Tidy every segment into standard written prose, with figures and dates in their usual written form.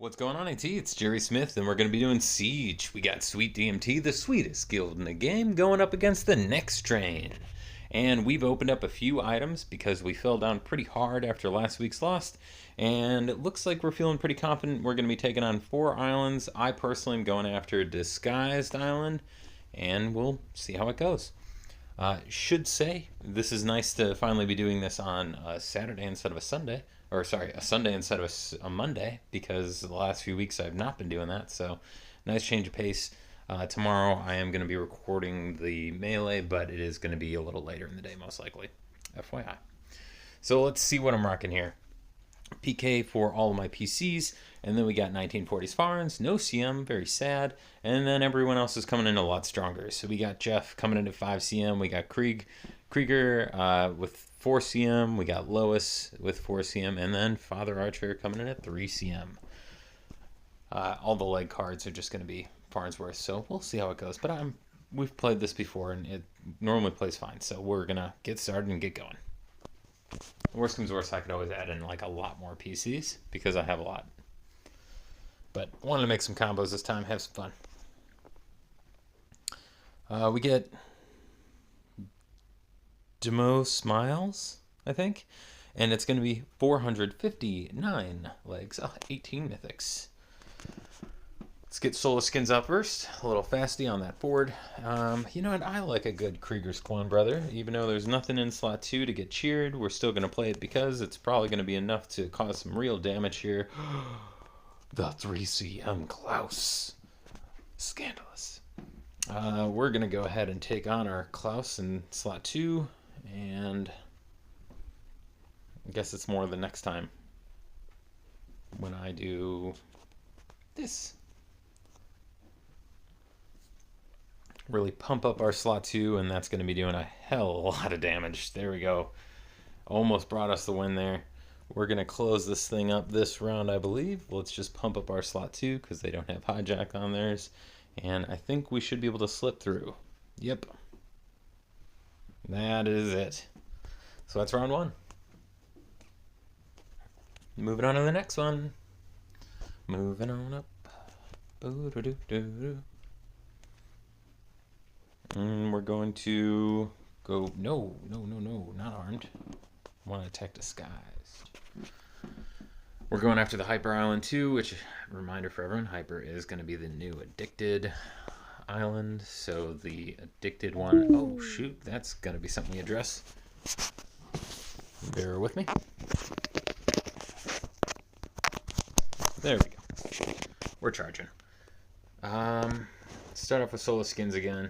What's going on, AT? It's Jerry Smith, and we're going to be doing Siege. We got Sweet DMT, the sweetest guild in the game, going up against the next train. And we've opened up a few items because we fell down pretty hard after last week's loss. And it looks like we're feeling pretty confident. We're going to be taking on 4 islands. I personally am going after Disguised Island, and we'll see how it goes. Should say, this is nice to finally be doing this on a Saturday instead of a Sunday. Or, sorry, a Sunday instead of a Monday, because the last few weeks I've not been doing that. So, nice change of pace. Tomorrow I am going to be recording the Melee, but it is going to be a little later in the day, most likely. FYI. So, let's see what I'm rocking here. PK for all of my PCs, and then we got 1940s Farns, no CM, very sad, and then everyone else is coming in a lot stronger. So we got Jeff coming in at 5 CM, we got Krieger with 4 CM, we got Lois with 4 CM, and then Father Archer coming in at 3 CM. All the leg cards are just going to be Farnsworth, so we'll see how it goes. But we've played this before, and it normally plays fine, so we're going to get started and get going. Worst comes worst, I could always add in like a lot more PCs because I have a lot. But I wanted to make some combos this time, have some fun. We get Demo Smiles, I think, and it's going to be 459 legs, 18 mythics. Let's get Solar Skins up first. A little fasty on that board. You know what? I like a good Krieger's Clone Brother. Even though there's nothing in slot 2 to get cheered, we're still going to play it because it's probably going to be enough to cause some real damage here. The 3CM Klaus. Scandalous. We're going to go ahead and take on our Klaus in slot 2. And I guess it's more the next time when I do this. Really pump up our slot 2, and that's going to be doing a hell of a lot of damage. There we go. Almost brought us the win there. We're going to close this thing up this round, I believe. Let's just pump up our slot 2 because they don't have hijack on theirs. And I think we should be able to slip through. Yep. That is it. So that's round 1. Moving on to the next one. Moving on up. Boo-doo-doo-doo-doo. And we're going to go, no, not armed. I want to attack disguised. We're going after the Hyper Island 2, which, reminder for everyone, Hyper is going to be the new Addicted Island. So the Addicted one, oh shoot, that's going to be something we address. Bear with me. There we go. We're charging. Start off with Solar Skins again.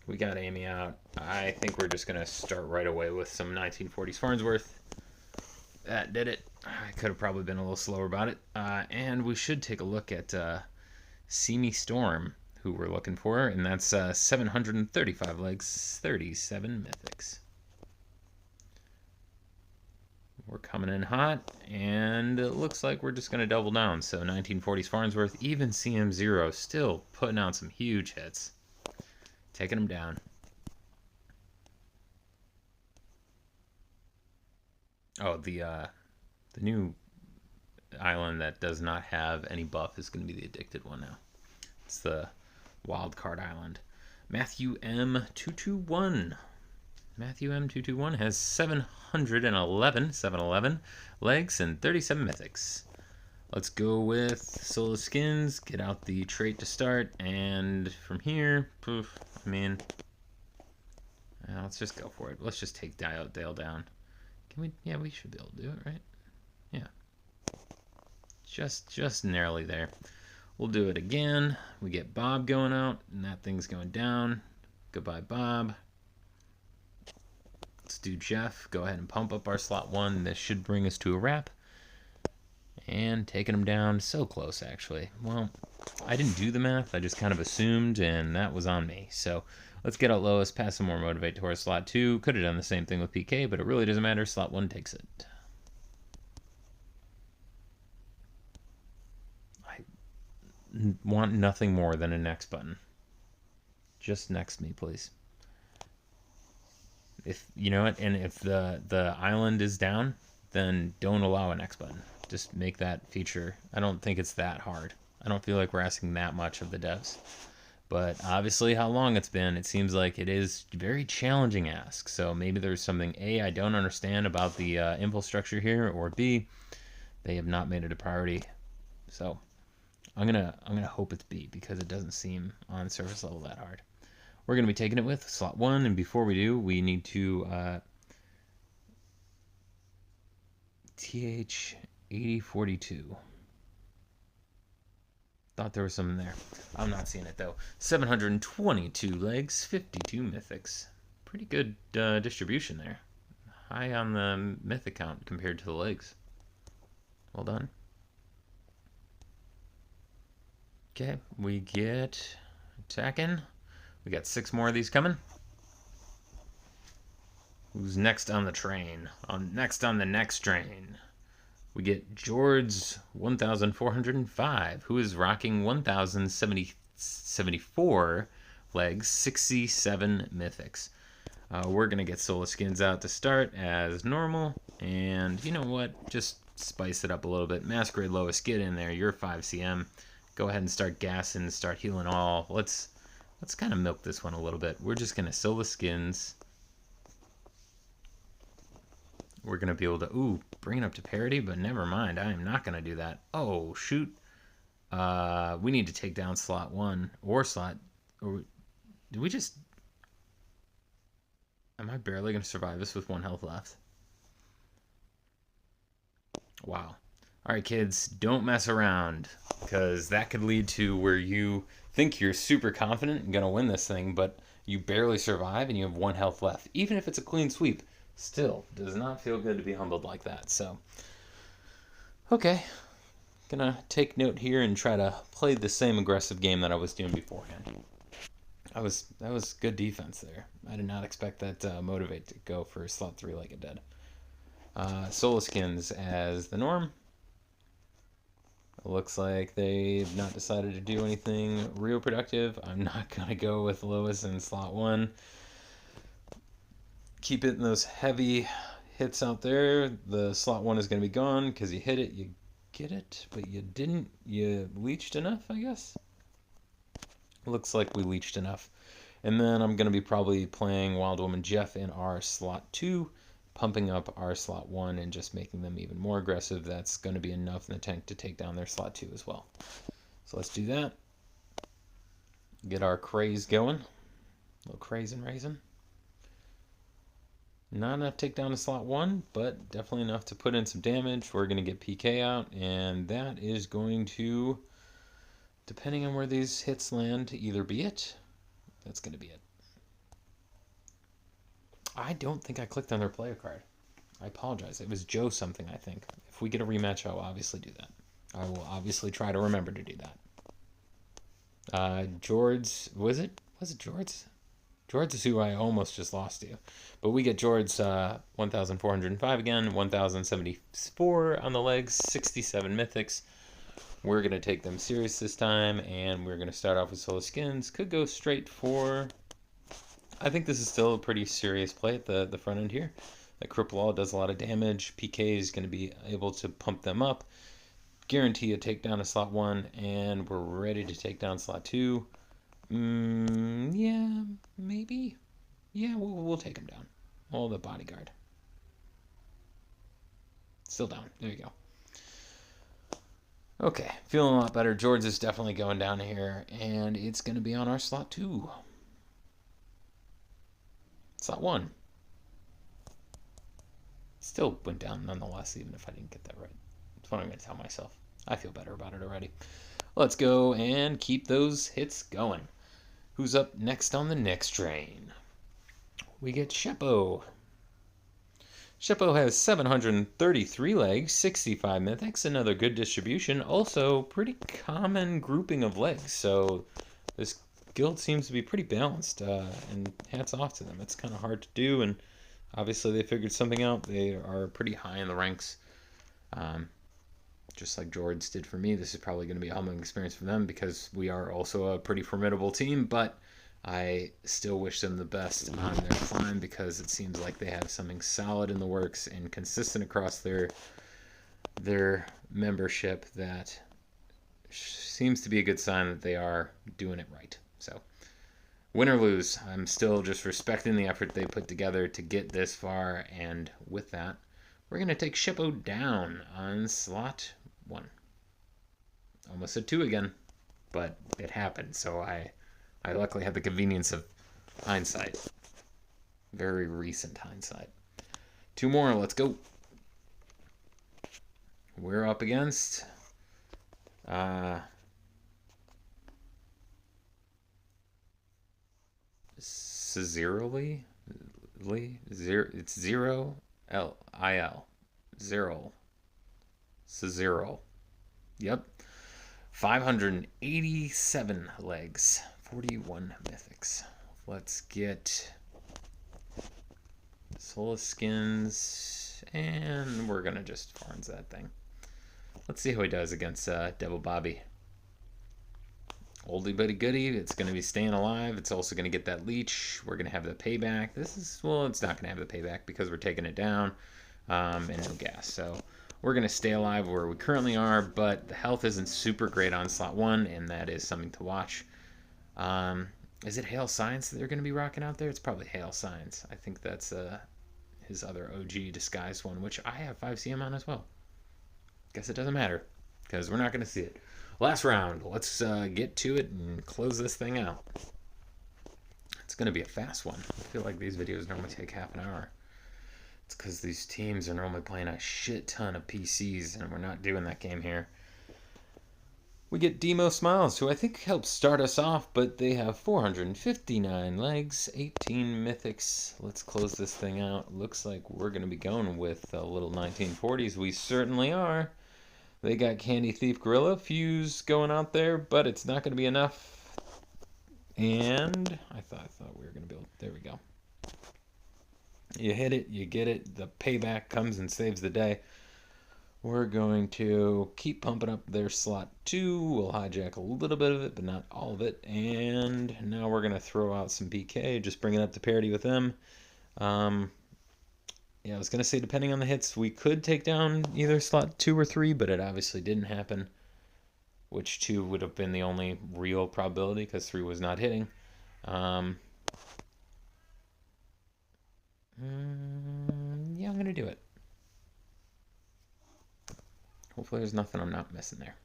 We got Amy out. I think we're just going to start right away with some 1940s Farnsworth. That did it. I could have probably been a little slower about it. And we should take a look at See Me Storm, who we're looking for. And that's 735 legs, 37 mythics. We're coming in hot. And it looks like we're just going to double down. So 1940s Farnsworth, even CM0, still putting out some huge hits. Taking them down. Oh, the new island that does not have any buff is going to be the Addicted one now. It's the Wild Card Island. Matthew M221. Matthew M221 has 711 legs and 37 mythics. Let's go with Solar Skins, get out the trait to start, and from here, poof, I mean, let's just go for it. Let's just take Dale down. Can we? Yeah, we should be able to do it, right? Yeah. Just narrowly there. We'll do it again. We get Bob going out, and that thing's going down. Goodbye, Bob. Let's do Jeff. Go ahead and pump up our slot 1. This should bring us to a wrap. And taking him down, so close actually. Well, I didn't do the math, I just kind of assumed, and that was on me. So let's get out Lois, pass some more Motivate to our slot 2. Could have done the same thing with PK, but it really doesn't matter. Slot 1 takes it. I want nothing more than a next button. Just next me, please. If you know it, and if the island is down, then don't allow a next button. Just make that feature. I don't think it's that hard. I don't feel like we're asking that much of the devs. But obviously, how long it's been, it seems like it is very challenging ask. So maybe there's something A, I don't understand about the infrastructure here, or B, they have not made it a priority. So I'm gonna hope it's B, because it doesn't seem on surface level that hard. We're gonna be taking it with slot 1, and before we do, we need to TH8042. Thought there was something there. I'm not seeing it though. 722 legs, 52 mythics. Pretty good distribution there. High on the mythic count compared to the legs. Well done. Okay, we get attacking. We got 6 more of these coming. Who's next on the train? Next on the next train. We get George 1405, who is rocking 1074 legs, 67 mythics. We're going to get Soul Skins out to start as normal. And you know what? Just spice it up a little bit. Masquerade Lois, get in there. You're 5 CM. Go ahead and start gassing, start healing all. Let's kind of milk this one a little bit. We're just going to Soul Skins. We're going to be able to, bring it up to parity, but never mind. I am not going to do that. Oh, shoot. We need to take down slot 1 or slot... Or did we just... Am I barely going to survive this with 1 health left? Wow. All right, kids, don't mess around, because that could lead to where you think you're super confident and going to win this thing, but you barely survive and you have 1 health left, even if it's a clean sweep. Still, does not feel good to be humbled like that. So, okay. Gonna take note here and try to play the same aggressive game that I was doing beforehand. That was good defense there. I did not expect that motivate to go for slot 3 like it did. Soul Skins as the norm. It looks like they've not decided to do anything real productive. I'm not gonna go with Lois in slot 1. Keep it in those heavy hits out there. The slot 1 is going to be gone because you hit it, you get it, but you didn't. You leached enough, I guess. Looks like we leached enough. And then I'm going to be probably playing Wild Woman Jeff in our slot 2, pumping up our slot 1 and just making them even more aggressive. That's going to be enough in the tank to take down their slot 2 as well. So let's do that. Get our craze going. A little craze and raisin. Not enough to take down to slot 1, but definitely enough to put in some damage. We're going to get PK out, and that is going to, depending on where these hits land, either be it. That's going to be it. I don't think I clicked on their player card. I apologize. It was Joe something, I think. If we get a rematch, I will obviously do that. I will obviously try to remember to do that. George, was it George? George is who I almost just lost to. But we get George 1,405 again, 1,074 on the legs, 67 mythics. We're going to take them serious this time, and we're going to start off with Soul Skins. Could go straight for... I think this is still a pretty serious play at the front end here. The Cripple Wall does a lot of damage. PK is going to be able to pump them up. Guarantee a takedown to slot 1, and we're ready to take down slot 2. Yeah, maybe. Yeah, we'll take him down. Oh, the bodyguard. Still down. There you go. Okay, feeling a lot better. George is definitely going down here, and it's going to be on our slot 2. Slot 1. Still went down nonetheless, even if I didn't get that right. That's what I'm going to tell myself. I feel better about it already. Let's go and keep those hits going. Who's up next on the next train? We get Sheppo. Sheppo has 733 legs, 65 mythics, another good distribution. Also, pretty common grouping of legs. So this guild seems to be pretty balanced, and hats off to them. It's kind of hard to do, and obviously they figured something out. They are pretty high in the ranks. Just like George did for me, this is probably going to be a humbling experience for them because we are also a pretty formidable team, but I still wish them the best on their climb because it seems like they have something solid in the works and consistent across their their membership, that seems to be a good sign that they are doing it right. So, win or lose, I'm still just respecting the effort they put together to get this far, and with that, we're going to take Shippo down on slot 1. Almost said 2 again, but it happened, so I luckily had the convenience of hindsight. Very recent hindsight. 2 more, let's go. We're up against Cezeroli. It's 0-L-I-L. Zerol. Cezerol. Yep. 587 legs. 41 mythics. Let's get Soulless Skins, and we're gonna just farms that thing. Let's see how he does against Devil Bobby. Oldie but a goodie. It's going to be staying alive. It's also going to get that leech. We're going to have the payback. This is, well, it's not going to have the payback because we're taking it down, and no gas. So we're going to stay alive where we currently are, but the health isn't super great on slot 1, and that is something to watch. Is it Hail Science that they're going to be rocking out there? It's probably Hail Science. I think that's his other OG disguised one, which I have 5 CM on as well. Guess it doesn't matter because we're not going to see it. Last round. Let's get to it and close this thing out. It's going to be a fast one. I feel like these videos normally take half an hour. It's because these teams are normally playing a shit ton of PCs, and we're not doing that game here. We get Demo Smiles, who I think helps start us off, but they have 459 legs, 18 mythics. Let's close this thing out. Looks like we're going to be going with a little 1940s. We certainly are. They got Candy Thief Gorilla Fuse going out there, but it's not going to be enough. And I thought we were going to be able... There we go. You hit it, you get it. The payback comes and saves the day. We're going to keep pumping up their slot 2. We'll hijack a little bit of it, but not all of it. And now we're going to throw out some PK, just bring it up to parity with them. Yeah, I was going to say, depending on the hits, we could take down either slot 2 or 3, but it obviously didn't happen. Which 2 would have been the only real probability, because 3 was not hitting. Yeah, I'm going to do it. Hopefully there's nothing I'm not missing there.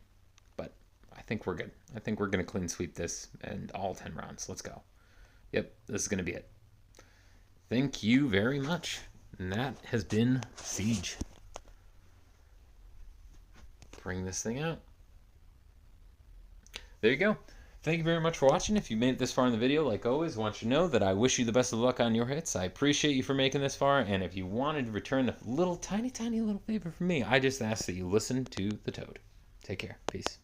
But I think we're good. I think we're going to clean sweep this and all 10 rounds. Let's go. Yep, this is going to be it. Thank you very much. And that has been Siege. Bring this thing out. There you go. Thank you very much for watching. If you made it this far in the video, like always, I want you to know that I wish you the best of luck on your hits. I appreciate you for making this far, and if you wanted to return a little tiny little favor from me, I just ask that you listen to the Toad. Take care. Peace.